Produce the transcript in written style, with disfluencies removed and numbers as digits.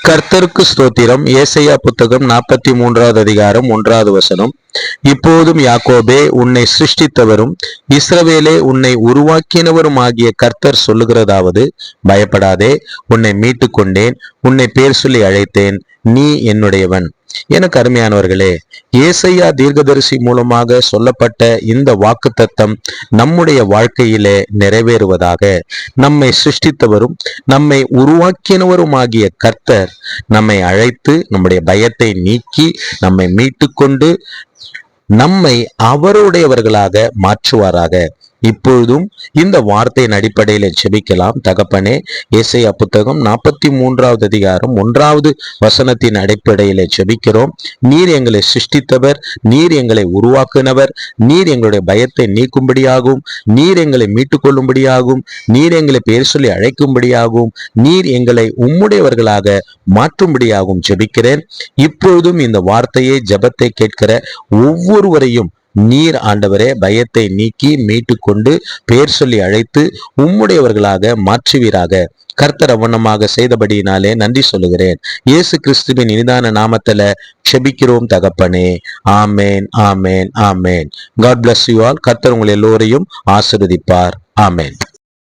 கர்த்தருக்கு ஸ்தோத்திரம். ஏசாயா புத்தகம் 43வது அதிகாரம் 1வது வசனம். இப்போதும் யாக்கோபே, உன்னை சிருஷ்டித்தவரும் இஸ்ரவேலே, உன்னை உருவாக்கினவரும் ஆகிய கர்த்தர் சொல்லுகிறதாவது, பயப்படாதே, உன்னை மீட்டு கொண்டேன், உன்னை பேர் சொல்லி அழைத்தேன், நீ என்னுடையவன். எனக்கு அருமையானவர்களே, ஏசாயா தீர்க்கதரிசி மூலமாக சொல்லப்பட்ட இந்த வாக்குத்தத்தம் நம்முடைய வாழ்க்கையிலே நிறைவேறுவதாக. நம்மை சிருஷ்டித்தவரும் நம்மை உருவாக்கினவருமாகிய கர்த்தர் நம்மை அழைத்து நம்முடைய பயத்தை நீக்கி நம்மை மீட்டு கொண்டு நம்மை அவருடையவர்களாக மாற்றுவாராக. இப்பொழுதும் இந்த வார்த்தையின் அடிப்படையில செபிக்கலாம். தகப்பனே, ஏசாயா புத்தகம் 43வது அதிகாரம் 1வது வசனத்தின் அடிப்படையில செபிக்கிறோம். நீர் எங்களை சிருஷ்டித்தவர், நீர் எங்களை உருவாக்குனவர், நீர் எங்களுடைய பயத்தை நீக்கும்படியாகும், நீர் எங்களை மீட்டுக் கொள்ளும்படியாகும், நீர் எங்களை பெயர் சொல்லி அழைக்கும்படியாகும், நீர் எங்களை உம்முடையவர்களாக மாற்றும்படியாகும் ஜெபிக்கிறேன். இப்பொழுதும் இந்த வார்த்தையை, ஜெபத்தை கேட்கிற ஒவ்வொருவரையும் நீர் ஆண்டவரே பயத்தை நீக்கி மீட்டு கொண்டு பேர் சொல்லி அழைத்து உம்முடையவர்களாக மாற்றுவீராக. கர்த்தர் அவனமாக செய்தபடியினாலே நன்றி சொல்லுகிறேன். இயேசு கிறிஸ்துவின் இனிதான நாமத்துல செபிக்கிறோம் தகப்பனே. ஆமேன், ஆமேன், ஆமேன். God bless you all. கர்த்தர் உங்கள் எல்லோரையும் ஆசீர்வதிப்பார். ஆமேன்.